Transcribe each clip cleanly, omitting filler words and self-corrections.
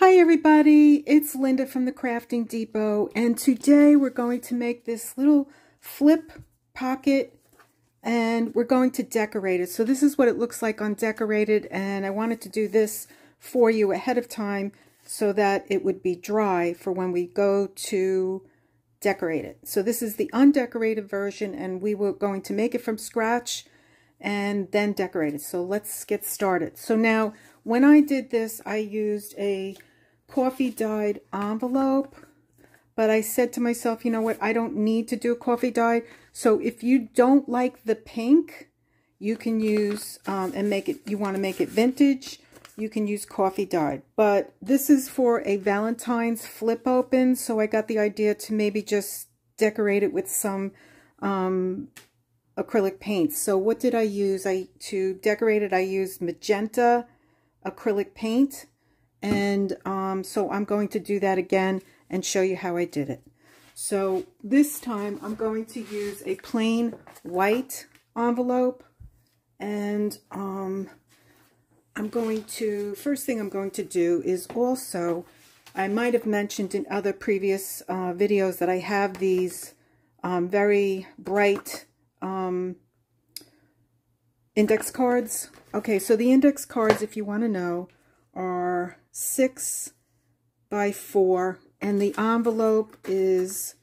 Hi everybody, it's Linda from the Crafting Depot, and today we're going to make this little flip pocket and we're going to decorate it. So this is what it looks like undecorated, and I wanted to do this for you ahead of time so that it would be dry for when we go to decorate it. So this is the undecorated version, and we were going to make it from scratch and then decorate it. So let's get started. So now when I did this, I used a coffee dyed envelope, but I said to myself, you know what, I don't need to do a coffee dye. So if you don't like the pink, you can use and make it, you want to make it vintage, you can use coffee dyed. But this is for a Valentine's flip open, so I got the idea to maybe just decorate it with some acrylic paints. So what did I use? To decorate it, I used magenta acrylic paint, and so I'm going to do that again and show you how I did it. So this time I'm going to use a plain white envelope, and I'm going to, first thing I'm going to do is also, I might have mentioned in other previous videos that I have these very bright index cards. Okay, so the index cards, if you want to know, are 6 by 4, and the envelope is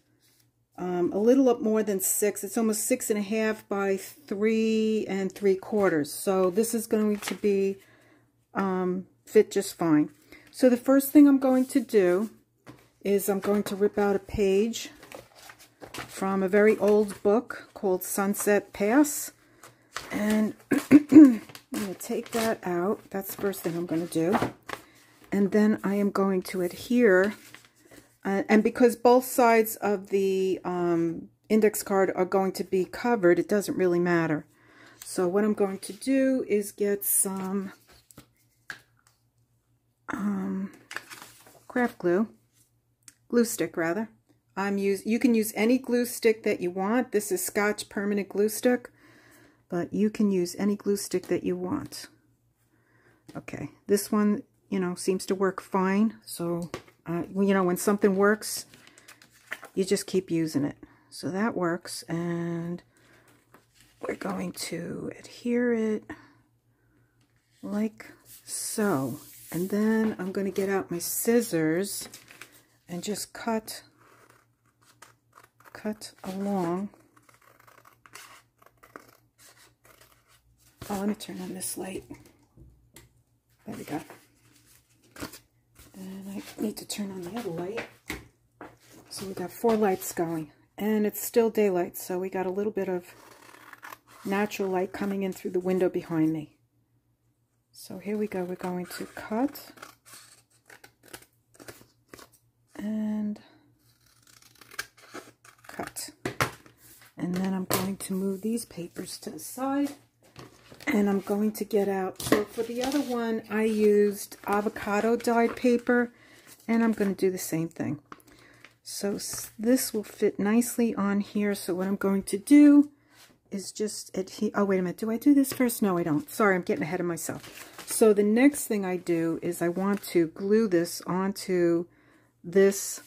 a little up more than 6. It's almost 6.5 by 3 3/4. So this is going to be fit just fine. So the first thing I'm going to do is I'm going to rip out a page from a very old book called Sunset Pass, and I'm going to take that out. That's the first thing I'm going to do. And then I am going to adhere, and because both sides of the index card are going to be covered, it doesn't really matter. So what I'm going to do is get some craft glue stick rather. You can use any glue stick that you want. This is Scotch permanent glue stick, but you can use any glue stick that you want. Okay, this one, seems to work fine. So, when something works, you just keep using it. So that works, and we're going to adhere it like so. And then I'm going to get out my scissors and just cut along. Oh, let me turn on this light. There we go. And I need to turn on the other light. So we got 4 lights going, and it's still daylight, so we got a little bit of natural light coming in through the window behind me. So here we go. We're going to cut and cut. And then I'm going to move these papers to the side, and I'm going to get out. So for the other one, I used avocado dyed paper, and I'm going to do the same thing. So this will fit nicely on here. So what I'm going to do is just adhere. Oh, wait a minute. Do I do this first? No, I don't. Sorry, I'm getting ahead of myself. So the next thing I do is I want to glue this onto this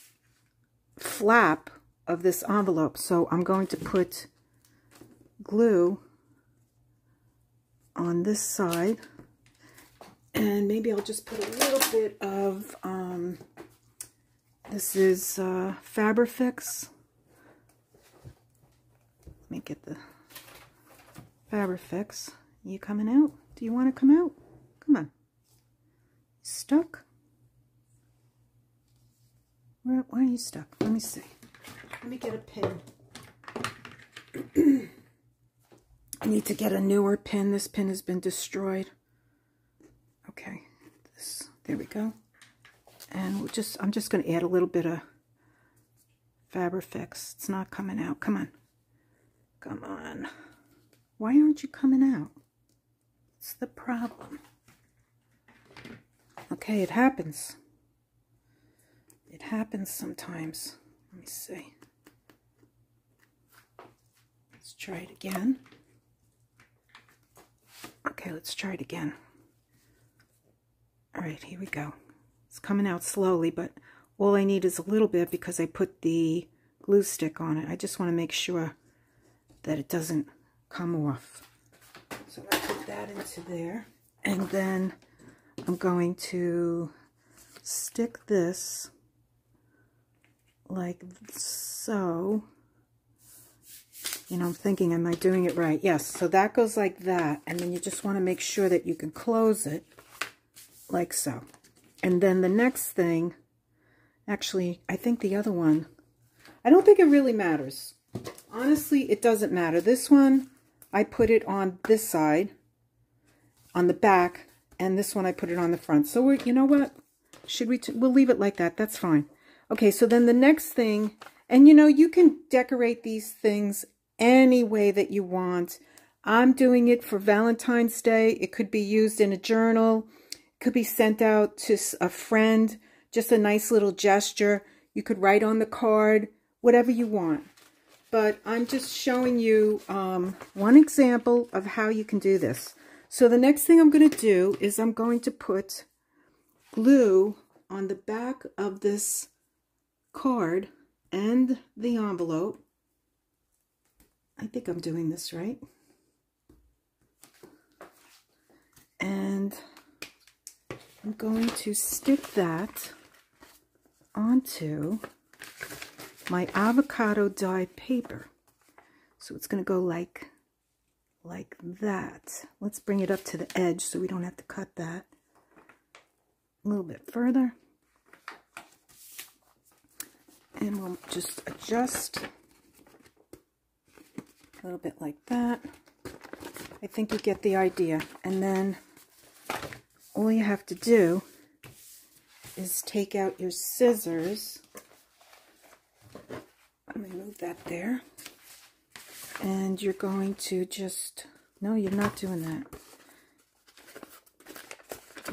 flap of this envelope. So I'm going to put glue on this side, and maybe I'll just put a little bit of this is Fabri. Let me get the Fabri. You coming out? Do you want to come out? Come on. Stuck? Why are you stuck? Let me see. Let me get a pin. I need to get a newer pin. This pin has been destroyed. Okay, there we go. And I'm just going to add a little bit of Fabri. It's not coming out. Come on. Come on. Why aren't you coming out? What's the problem? Okay, it happens. It happens sometimes. Let me see. Let's try it again. Okay, let's try it again. All right, here we go. It's coming out slowly, but all I need is a little bit because I put the glue stick on it. I just want to make sure that it doesn't come off. So I'm going to put that into there. And then I'm going to stick this like so. You know, I'm thinking, am I doing it right? Yes, so that goes like that. And then you just want to make sure that you can close it like so. And then the next thing, actually, I think the other one, I don't think it really matters. Honestly, it doesn't matter. This one, I put it on this side, on the back, and this one I put it on the front. So, you know what? We'll leave it like that. That's fine. Okay, so then the next thing, and you know, you can decorate these things any way that you want. I'm doing it for Valentine's Day. It could be used in a journal. It could be sent out to a friend. Just a nice little gesture. You could write on the card, whatever you want. But I'm just showing you one example of how you can do this. So the next thing I'm going to do is I'm going to put glue on the back of this card and the envelope. I think I'm doing this right. And I'm going to stick that onto my avocado dye paper. So it's going to go like that. Let's bring it up to the edge so we don't have to cut that. A little bit further. And we'll just adjust a little bit like that. I think you get the idea. And then all you have to do is take out your scissors. Let me move that there. And you're going to just, no, you're not doing that.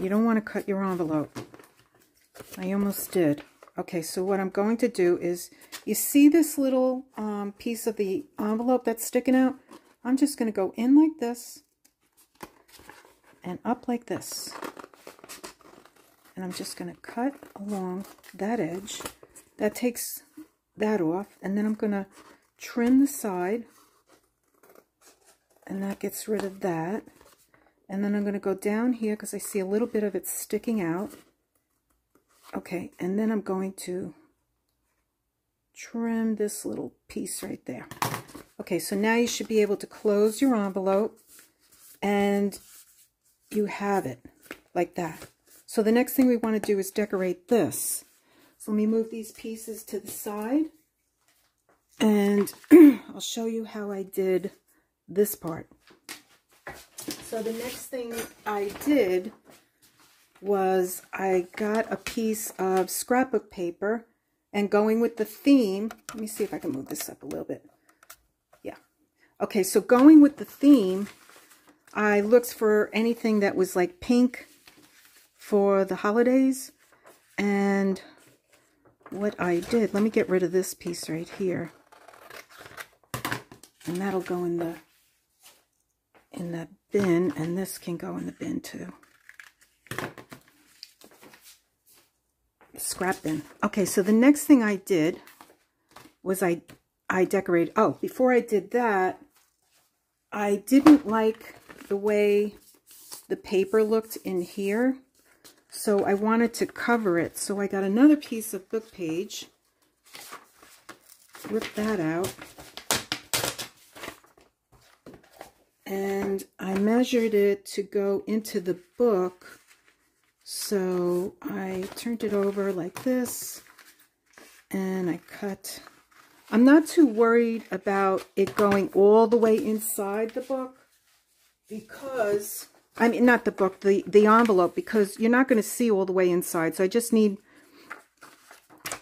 You don't want to cut your envelope. I almost did. Okay, so what I'm going to do is, you see this little piece of the envelope that's sticking out? I'm just going to go in like this and up like this. And I'm just going to cut along that edge. That takes that off. And then I'm going to trim the side. And that gets rid of that. And then I'm going to go down here because I see a little bit of it sticking out. Okay, and then I'm going to trim this little piece right there. Okay, so now you should be able to close your envelope and you have it like that. So the next thing we want to do is decorate this. So let me move these pieces to the side and I'll show you how I did this part. So the next thing I did was I got a piece of scrapbook paper, and going with the theme, let me see if I can move this up a little bit. Yeah. Okay, so going with the theme, I looked for anything that was like pink for the holidays, and what I did, let me get rid of this piece right here, and that'll go in the bin, and this can go in the bin too. Scrap bin. Okay, so the next thing I did was I decorated. Oh, before I did that, I didn't like the way the paper looked in here, so I wanted to cover it. So I got another piece of book page, ripped that out, and I measured it to go into the book. So I turned it over like this, and I cut. I'm not too worried about it going all the way inside the book because, I mean, not the book, the envelope, because you're not going to see all the way inside. So I just need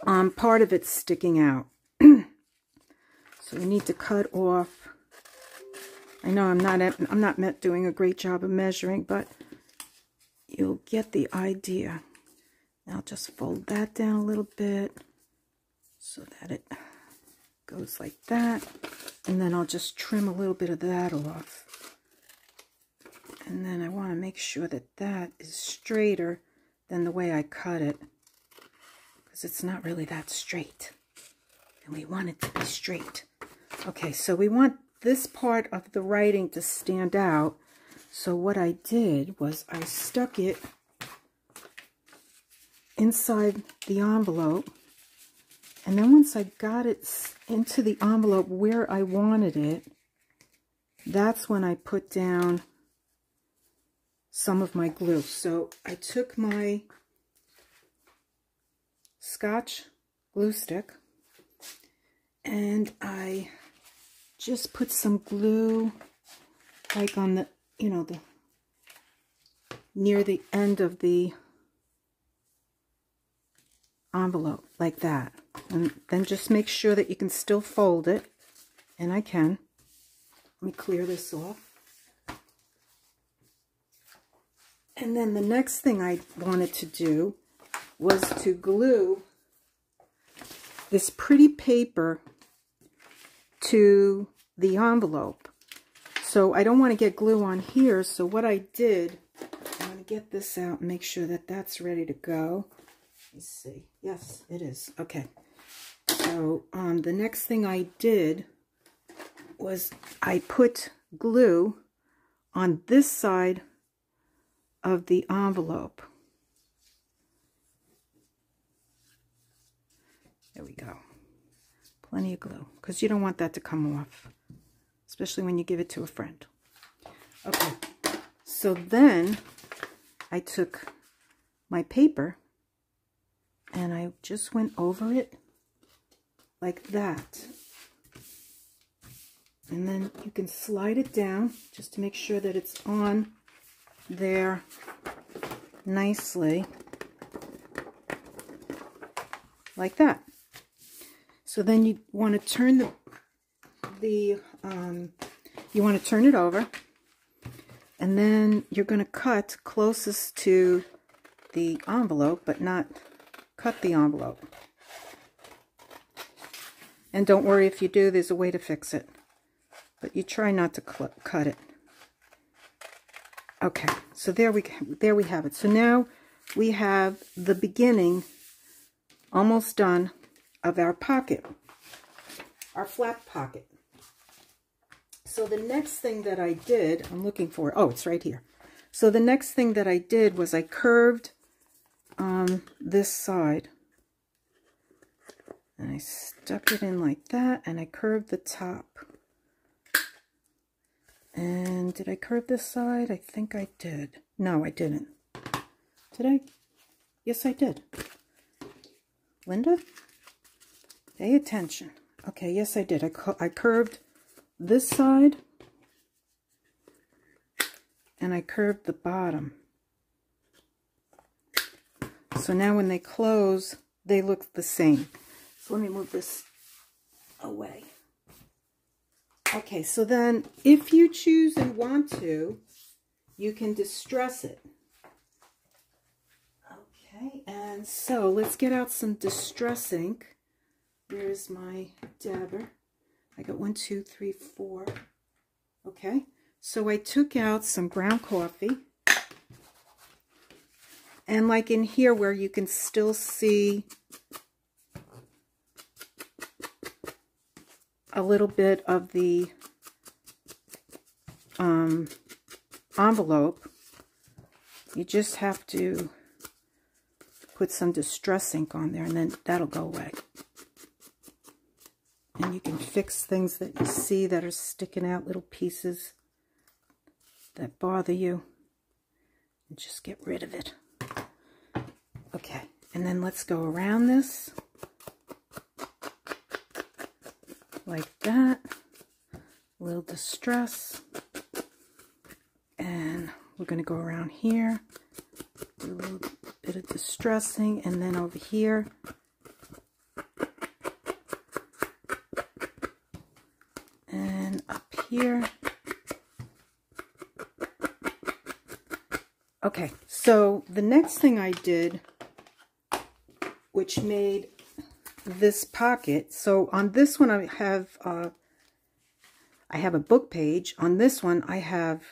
part of it sticking out. So you need to cut off. I know I'm not doing a great job of measuring, but you'll get the idea. Now just fold that down a little bit so that it goes like that. And then I'll just trim a little bit of that off. And then I want to make sure that that is straighter than the way I cut it, because it's not really that straight. And we want it to be straight. Okay, so we want this part of the writing to stand out. So what I did was I stuck it inside the envelope. And then once I got it into the envelope where I wanted it, that's when I put down some of my glue. So I took my Scotch glue stick and I just put some glue like on the, you know, the near the end of the envelope, like that. And then just make sure that you can still fold it, and I can. Let me clear this off. And then the next thing I wanted to do was to glue this pretty paper to the envelope. So I don't want to get glue on here, so what I did, I'm going to get this out and make sure that that's ready to go. Let's see. Yes, it is. Okay. So the next thing I did was I put glue on this side of the envelope. There we go. Plenty of glue, because you don't want that to come off, especially when you give it to a friend. Okay, so then I took my paper and I just went over it like that. And then you can slide it down just to make sure that it's on there nicely, like that. So then you want to turn you want to turn it over, and then you're going to cut closest to the envelope, but not cut the envelope. And don't worry if you do, there's a way to fix it, but you try not to cut it. Okay, so there we have it. So now we have the beginning almost done of our pocket, our flap pocket. So the next thing that I did, I'm looking for, oh, it's right here. So the next thing that I did was I curved this side, and I stuck it in like that, and I curved the top. And did I curve this side? I think I did. No, I didn't. Did I? Yes, I did. Linda? Pay attention. Okay, yes, I did. I curved this side, and I curved the bottom. So now when they close, they look the same. So let me move this away. Okay, so then if you choose and want to, you can distress it. Okay, and so let's get out some distress ink. Here's my dabber. I got 1, 2, 3, 4. Okay, so I took out some ground coffee. And like in here where you can still see a little bit of the envelope, you just have to put some distress ink on there, and then that'll go away. And you can fix things that you see that are sticking out, little pieces that bother you, and just get rid of it. Okay, and then let's go around this like that. A little distress, and we're going to go around here, do a little bit of distressing, and then over here and up here. Okay, so the next thing I did, which made this pocket, so on this one I have a book page. On this one I have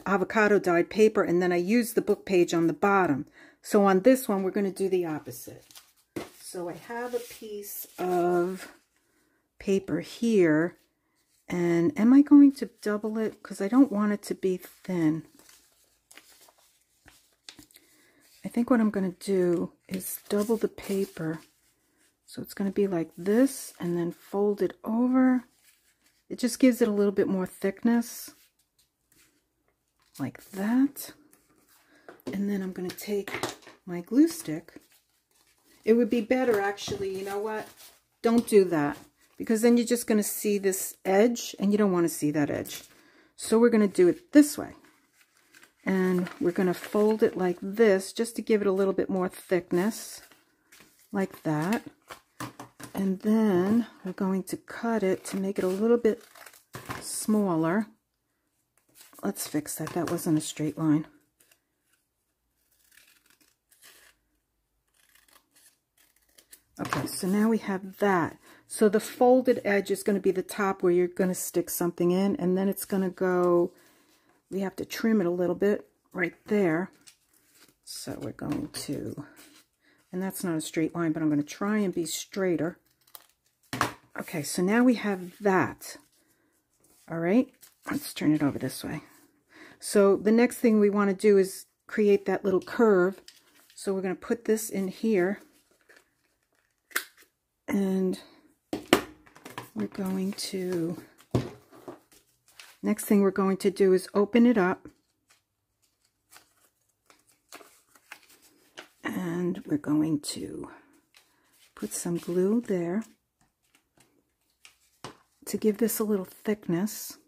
avocado dyed paper, and then I use the book page on the bottom. So on this one, we're going to do the opposite. So I have a piece of paper here, and am I going to double it? Because I don't want it to be thin. I think what I'm going to do is double the paper. So it's going to be like this, and then fold it over. It just gives it a little bit more thickness, like that. And then I'm going to take my glue stick. It would be better, actually, you know what? Don't do that, because then you're just going to see this edge, and you don't want to see that edge. So we're going to do it this way. And we're going to fold it like this, just to give it a little bit more thickness, like that. And then we're going to cut it to make it a little bit smaller. Let's fix that. That wasn't a straight line. Okay, so now we have that. So the folded edge is going to be the top where you're going to stick something in, and then it's going to go, we have to trim it a little bit right there. So we're going to, and that's not a straight line, but I'm going to try and be straighter. Okay, so now we have that. All right, let's turn it over this way. So the next thing we want to do is create that little curve. So we're going to put this in here. And we're going to, next thing we're going to do is open it up. And we're going to put some glue there to give this a little thickness.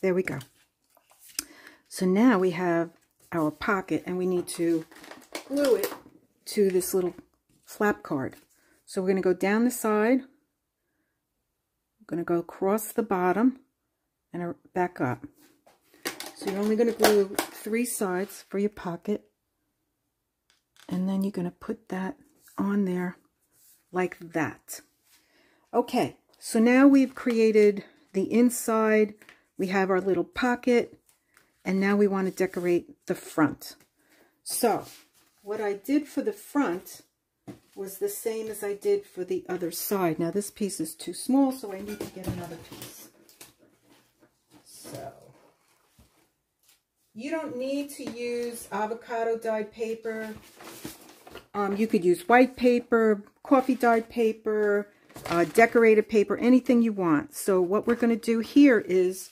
There we go. So now we have our pocket, and we need to glue it to this little flap card. So we're going to go down the side, we're going to go across the bottom, and back up. So you're only going to glue 3 sides for your pocket, and then you're going to put that on there like that. Okay, so now we've created the inside, we have our little pocket, and now we want to decorate the front. So what I did for the front was the same as I did for the other side. Now this piece is too small, so I need to get another piece. So you don't need to use avocado dyed paper. You could use white paper, coffee dyed paper, decorated paper, anything you want. So what we're going to do here is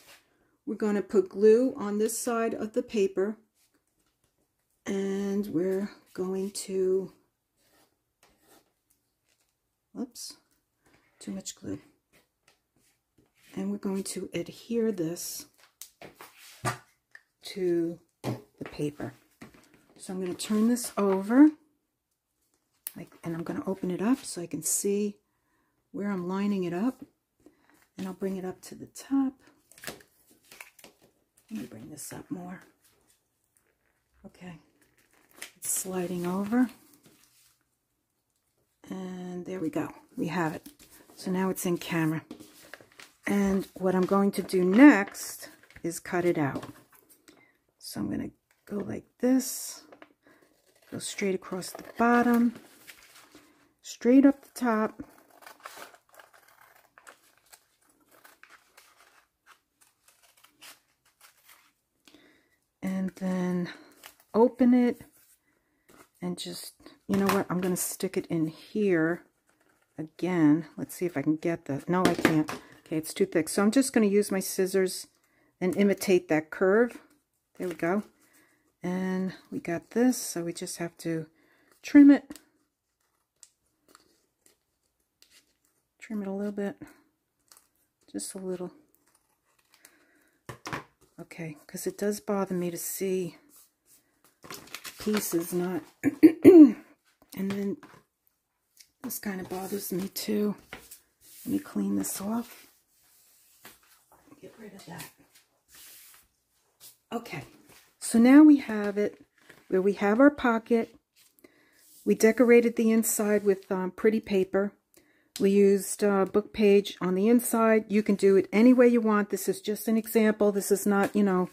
we're going to put glue on this side of the paper, and we're going to, oops, too much glue. And we're going to adhere this to the paper. So I'm going to turn this over, and I'm going to open it up so I can see where I'm lining it up. And I'll bring it up to the top. Let me bring this up more. Okay. It's sliding over. And there we go. We have it. So now it's in camera. And what I'm going to do next is cut it out. So I'm going to go like this. Go straight across the bottom. Straight up the top. And then open it. And just, you know what, I'm going to stick it in here again. Let's see if I can get that. No, I can't. Okay, it's too thick. So I'm just going to use my scissors and imitate that curve. There we go. And we got this, so we just have to trim it. Trim it a little bit. Just a little. Okay, because it does bother me to see pieces not and then this kind of bothers me too. Let me clean this off. Get rid of that. Okay, so now we have it where we have our pocket. We decorated the inside with pretty paper. We used book page on the inside. You can do it any way you want. This is just an example. This is not, you know,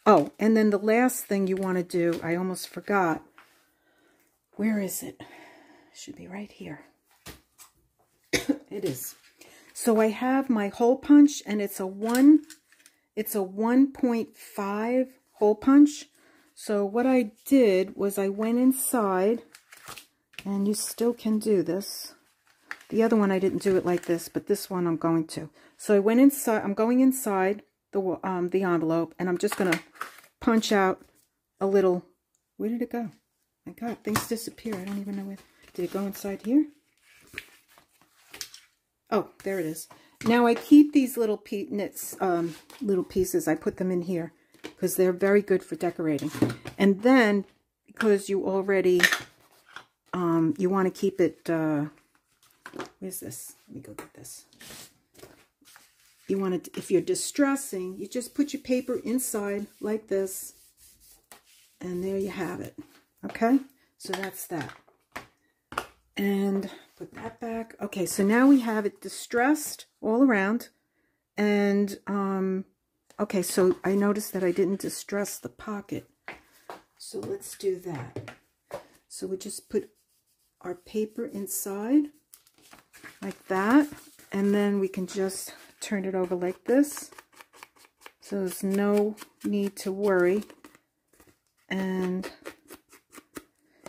Oh, and then the last thing you want to do, I almost forgot. Where is it? It should be right here. It is. So I have my hole punch, and it's a 1.5 hole punch. So what I did was I went inside, and you still can do this. The other one I didn't do it like this, but this one I'm going to. So I went inside. I'm going inside the envelope, and I'm just gonna punch out a little. Where did it go? My God, things disappear. I don't even know where. Did it go inside here? Oh, there it is. Now I keep these little little pieces. I put them in here because they're very good for decorating. And then, because you already, you want to keep it, where's this? Let me go get this. You want to, if you're distressing, you just put your paper inside like this. And there you have it. Okay? So that's that. And put that back. Okay, so now we have it distressed all around. And, okay, so I noticed that I didn't distress the pocket. So let's do that. So we just put our paper inside like that. And then we can just turn it over like this. So there's no need to worry. And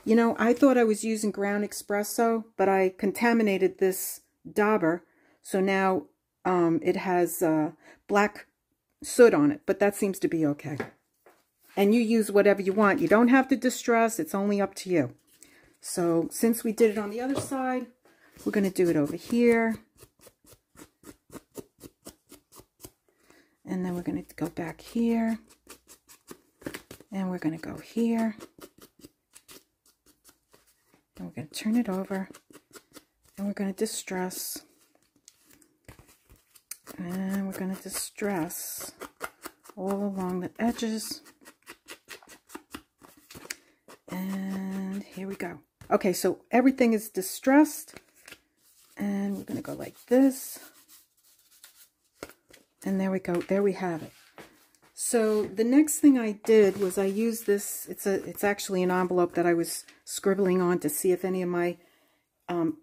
you know, I thought I was using ground espresso, but I contaminated this dauber. So now it has black soot on it, but that seems to be okay. And you use whatever you want. You don't have to distress. It's only up to you. So since we did it on the other side, we're going to do it over here. And then we're going to go back here. And we're going to go here. And we're going to turn it over, and we're going to distress, and we're going to distress all along the edges, and here we go. Okay, so everything is distressed, and we're going to go like this, and there we go. There we have it. So the next thing I did was I used this. It's actually an envelope that I was scribbling on to see if any of my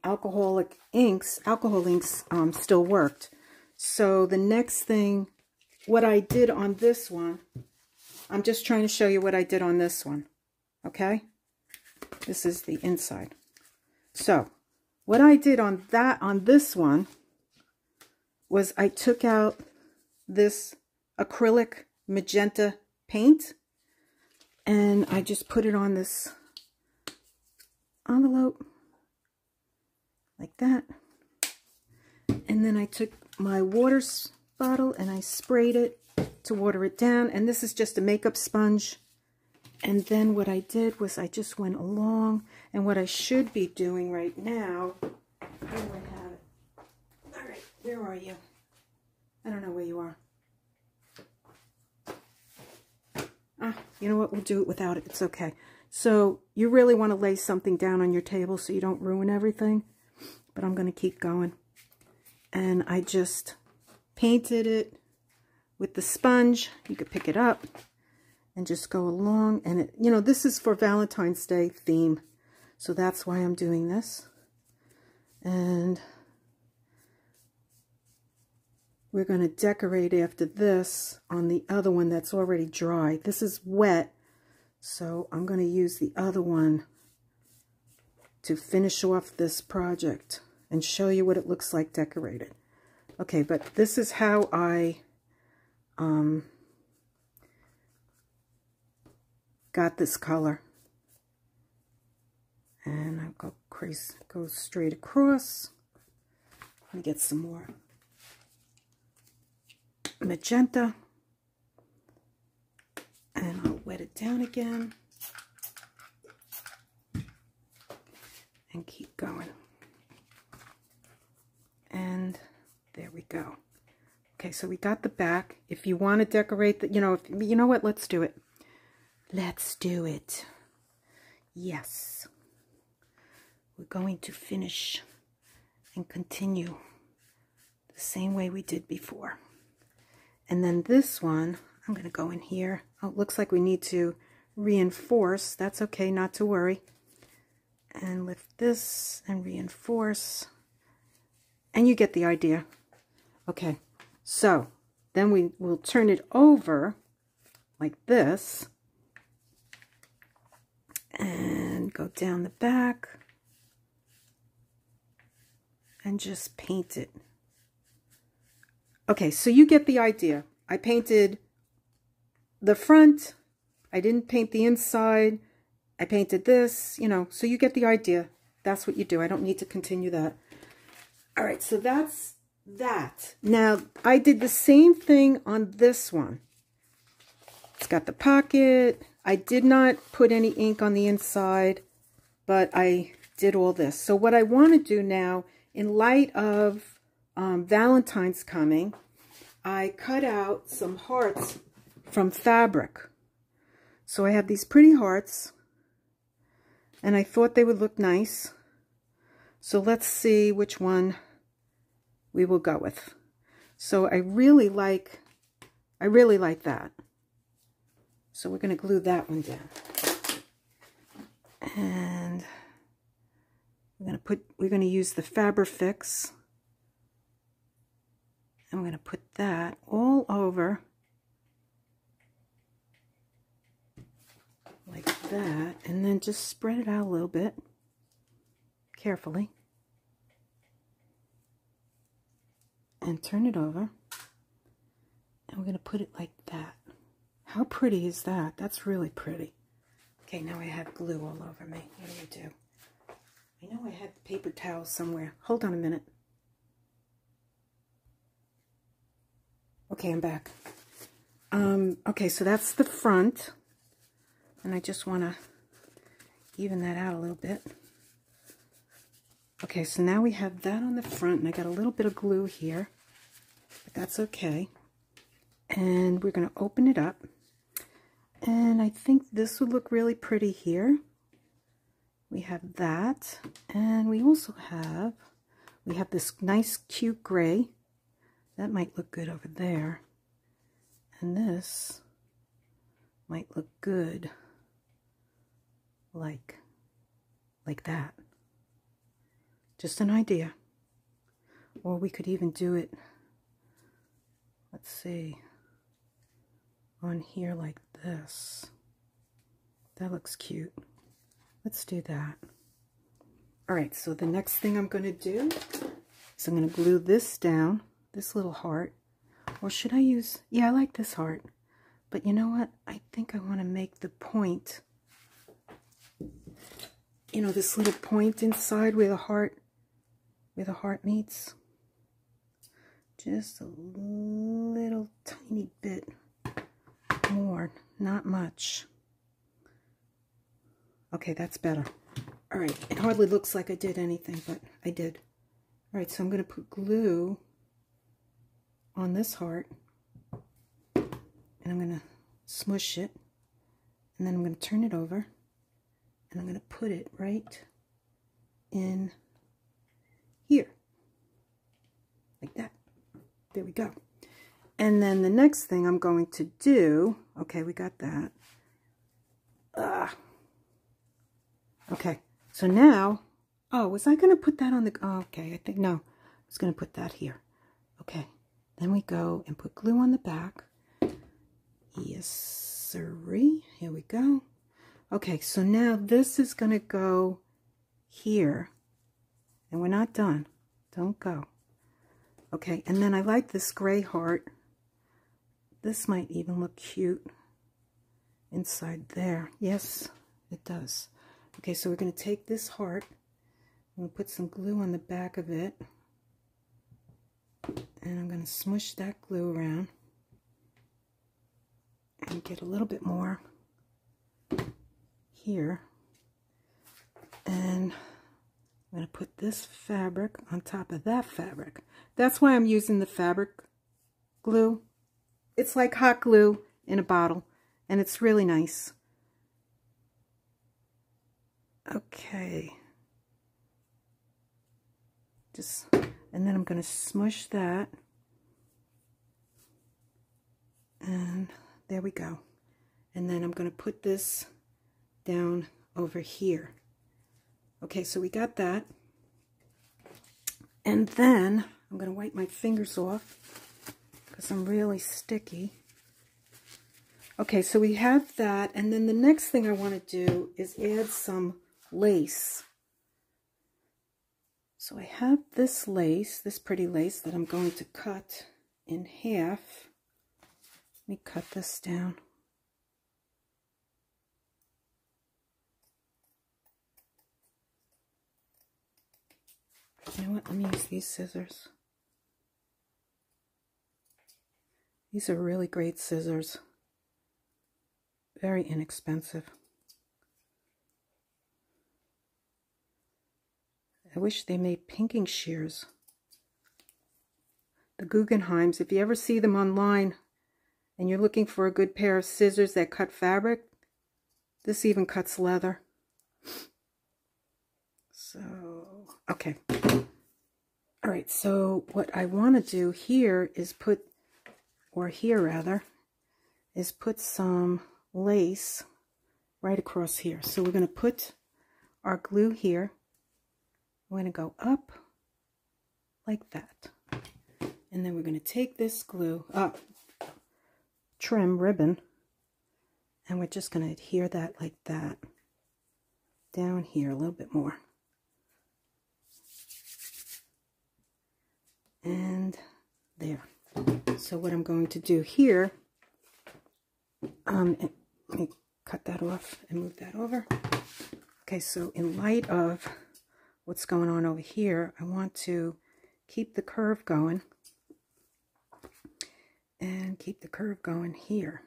alcohol inks still worked. So the next thing, what I did on this one, I'm just trying to show you what I did on this one. Okay, this is the inside. So what I did on this one was I took out this acrylic magenta paint, and I just put it on this envelope like that. And then I took my water bottle and I sprayed it to water it down, and this is just a makeup sponge. And then what I did was I just went along, and what I should be doing right now, here I have it. All right, where are you? I don't know where you are. You know what? We'll do it without it. It's okay. So you really want to lay something down on your table so you don't ruin everything. But I'm going to keep going. And I just painted it with the sponge. You could pick it up and just go along. And it, you know, this is for Valentine's Day theme. So that's why I'm doing this. And we're going to decorate after this on the other one that's already dry. This is wet, so I'm going to use the other one to finish off this project and show you what it looks like decorated. Okay, but this is how I got this color. And I'll go straight across. Let me get some more magenta, and I'll wet it down again and keep going. And there we go. Okay, so we got the back. If you want to decorate the, you know what, let's do it. Let's do it. Yes. We're going to finish and continue the same way we did before. And then this one, I'm going to go in here. Oh, it looks like we need to reinforce. That's okay, not to worry. And lift this and reinforce. And you get the idea. Okay, so then we will turn it over like this. And go down the back. And just paint it. Okay, so you get the idea. I painted the front. I didn't paint the inside. I painted this, you know, so you get the idea. That's what you do. I don't need to continue that. All right, so that's that. Now, I did the same thing on this one. It's got the pocket. I did not put any ink on the inside, but I did all this. So what I want to do now, in light of Valentine's coming, I cut out some hearts from fabric. So I have these pretty hearts, and I thought they would look nice. So let's see which one we will go with. So I really like that. So we're going to glue that one down. And we're going to use the Fabri-Fix. I'm going to put that all over like that, and then just spread it out a little bit carefully and turn it over, and we're going to put it like that. How pretty is that? That's really pretty. Okay, now I have glue all over me. What do I do? I know I had the paper towel somewhere. Hold on a minute. Okay, I'm back. Okay, so that's the front. And I just want to even that out a little bit. Okay, so now we have that on the front, and I got a little bit of glue here, but that's okay. And we're going to open it up. And I think this would look really pretty here. We have that, and we also have, this nice cute gray. That might look good over there. And this might look good like that. Just an idea. Or we could even do it, let's see, on here like this. That looks cute. Let's do that. All right, so the next thing I'm going to do is I'm going to glue this down, this little heart. Or should I use, yeah, I like this heart. But you know what? I think I want to make the point, you know, this little point inside where the heart meets. Just a little tiny bit more, not much. Okay, that's better. All right, it hardly looks like I did anything, but I did. All right, so I'm going to put glue on this heart, and I'm going to smush it, and then I'm going to turn it over, and I'm going to put it right in here, like that. There we go. And then the next thing I'm going to do, okay, we got that. Okay, so now, oh, was I going to put that on the, oh, okay, I think, no, I was going to put that here. Okay, then we go and put glue on the back. Yes, sirree. Here we go. Okay, so now this is going to go here, and we're not done. Don't go. Okay, and then I like this gray heart. This might even look cute inside there. Yes, it does. Okay, so we're going to take this heart, I'm going to put some glue on the back of it, and I'm going to smush that glue around and get a little bit more here. And I'm going to put this fabric on top of that fabric. That's why I'm using the fabric glue. It's like hot glue in a bottle, and it's really nice. Okay. And then I'm going to smush that. And There we go. And then I'm going to put this down over here. Okay, so we got that. And then I'm going to wipe my fingers off because I'm really sticky. Okay, so we have that, and then the next thing I want to do is add some lace. So I have this lace, this pretty lace that I'm going to cut in half. Let me cut this down. You know what, let me use these scissors. These are really great scissors. Very inexpensive. I wish they made pinking shears. The Guggenheims, if you ever see them online and you're looking for a good pair of scissors that cut fabric, this even cuts leather. So, okay. All right, so what I want to do here is put, or here rather, is put some lace right across here. So we're going to put our glue here. We're going to go up like that. And then we're going to take this glue, trim ribbon, and we're just going to adhere that like that. Down here a little bit more. And there. So what I'm going to do here, let me cut that off and move that over. Okay, so in light of what's going on over here, I want to keep the curve going and keep the curve going here.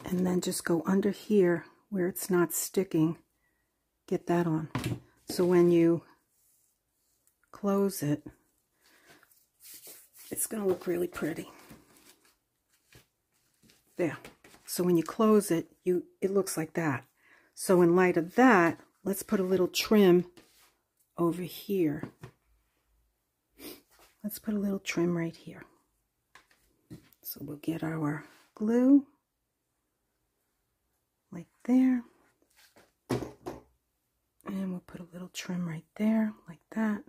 And then just go under here where it's not sticking, get that on. So when you close it, it's going to look really pretty. There. So when you close it, it looks like that. So in light of that, let's put a little trim over here. Let's put a little trim right here. So we'll get our glue like there. And we'll put a little trim right there, like that.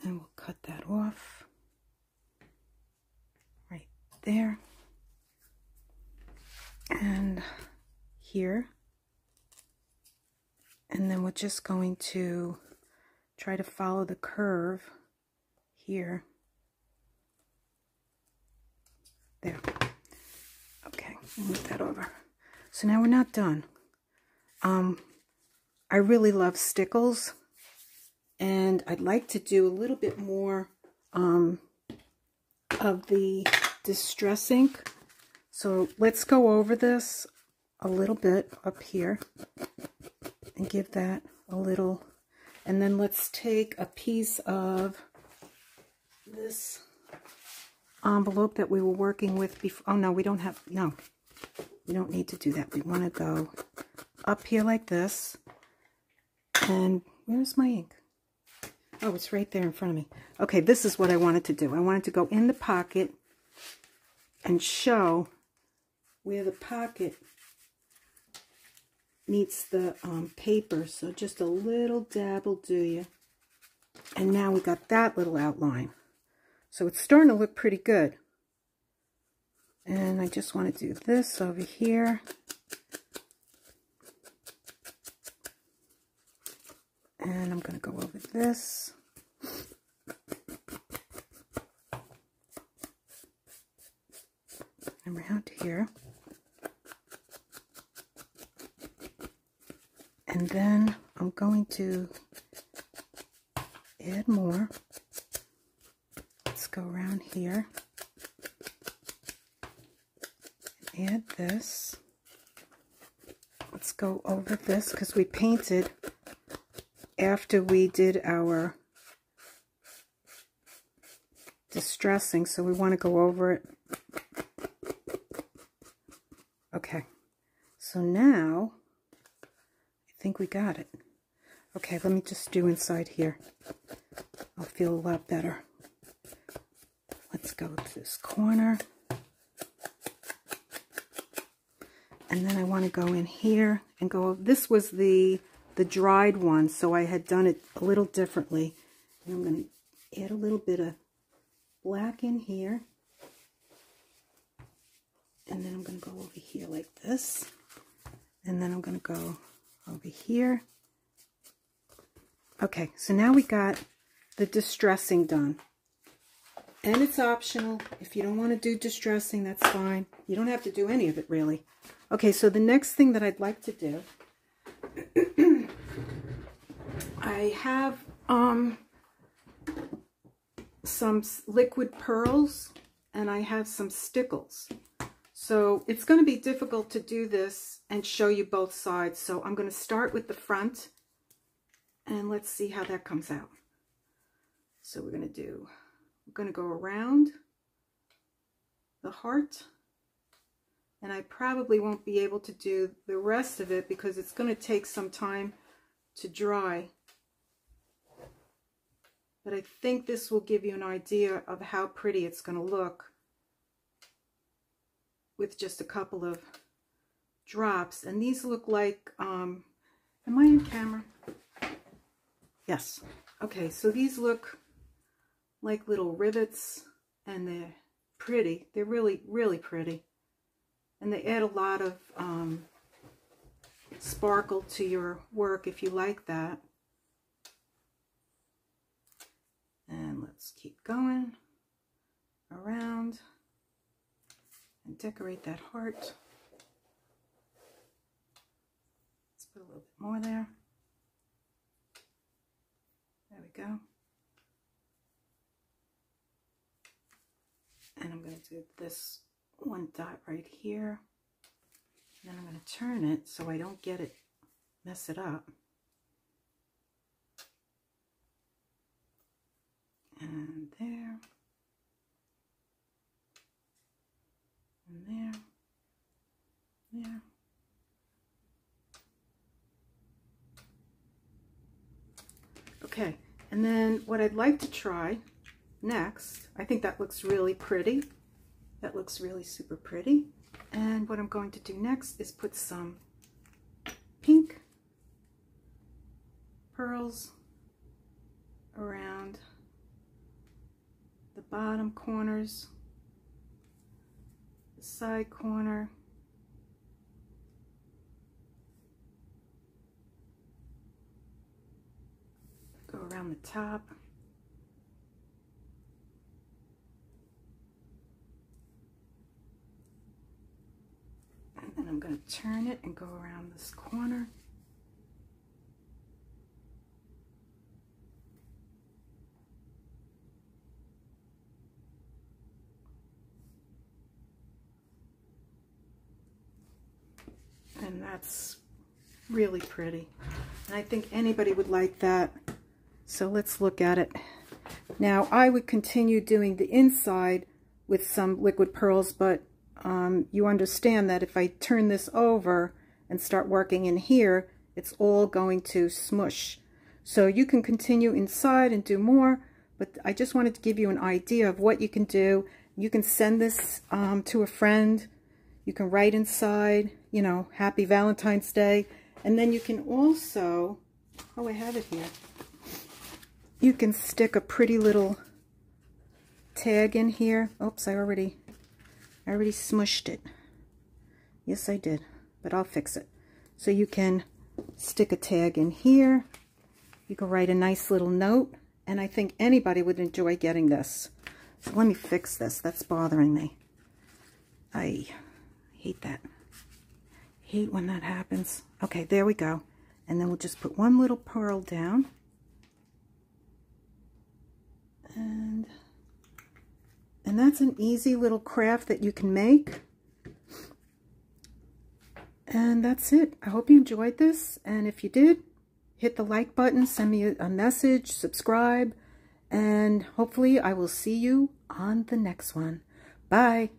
And we'll cut that off. There and here, and then we're just going to try to follow the curve here. There. Okay, move that over. So now we're not done. I really love stickles, and I'd like to do a little bit more of the distress ink. So let's go over this a little bit up here and give that a little, and then let's take a piece of this envelope that we were working with before. Oh no, we don't have, no, we don't need to do that. We want to go up here like this, and where's my ink? Oh, it's right there in front of me. Okay, this is what I wanted to do. I wanted to go in the pocket and show where the pocket meets the paper. So just a little dab will do you. And now we got that little outline. So it's starting to look pretty good. And I just want to do this over here. And I'm going to go over this. And around here. And then I'm going to add more. Let's go around here. Add this. Let's go over this because we painted after we did our distressing, so we want to go over it. Okay, so now I think we got it. Okay, let me just do inside here. I'll feel a lot better. let's go to this corner. And then I want to go in here and go, this was the dried one, so I had done it a little differently. And I'm going to add a little bit of black in here. And then I'm going to go over here like this. And then I'm going to go over here. Okay, so now we got the distressing done. And it's optional. If you don't want to do distressing, that's fine. You don't have to do any of it, really. Okay, so the next thing that I'd like to do, I have some liquid pearls and I have some stickles. So it's going to be difficult to do this and show you both sides. So I'm going to start with the front and let's see how that comes out. So we're going to go around the heart. And I probably won't be able to do the rest of it because it's going to take some time to dry. But I think this will give you an idea of how pretty it's going to look with just a couple of drops. And these look like, am I in camera? Yes. Okay, so these look like little rivets and they're pretty. They're really, really pretty. And they add a lot of sparkle to your work if you like that. And let's keep going around and decorate that heart. Let's put a little bit more there. There we go. And I'm going to do this one dot right here. And then I'm going to turn it so I don't mess it up. And there. And there. There. Okay, and then what I'd like to try next, I think that looks really pretty. That looks really super pretty. And what I'm going to do next is put some pink pearls around the bottom corners, the side corner, go around the top. And then I'm going to turn it and go around this corner. And that's really pretty. And I think anybody would like that. So let's look at it. Now I would continue doing the inside with some liquid pearls, but you understand that if I turn this over and start working in here, it's all going to smush. So you can continue inside and do more, but I just wanted to give you an idea of what you can do. You can send this to a friend. You can write inside, you know, Happy Valentine's Day. And then you can also, oh, I have it here. You can stick a pretty little tag in here. Oops, I already smushed it. Yes, I did, but I'll fix it. So you can stick a tag in here. You can write a nice little note, and I think anybody would enjoy getting this. So let me fix this. That's bothering me. I hate that. Hate when that happens. Okay, there we go. And then we'll just put one little pearl down. And that's an easy little craft that you can make. And that's it. I hope you enjoyed this. And if you did, hit the like button, send me a message, subscribe, and hopefully I will see you on the next one. Bye.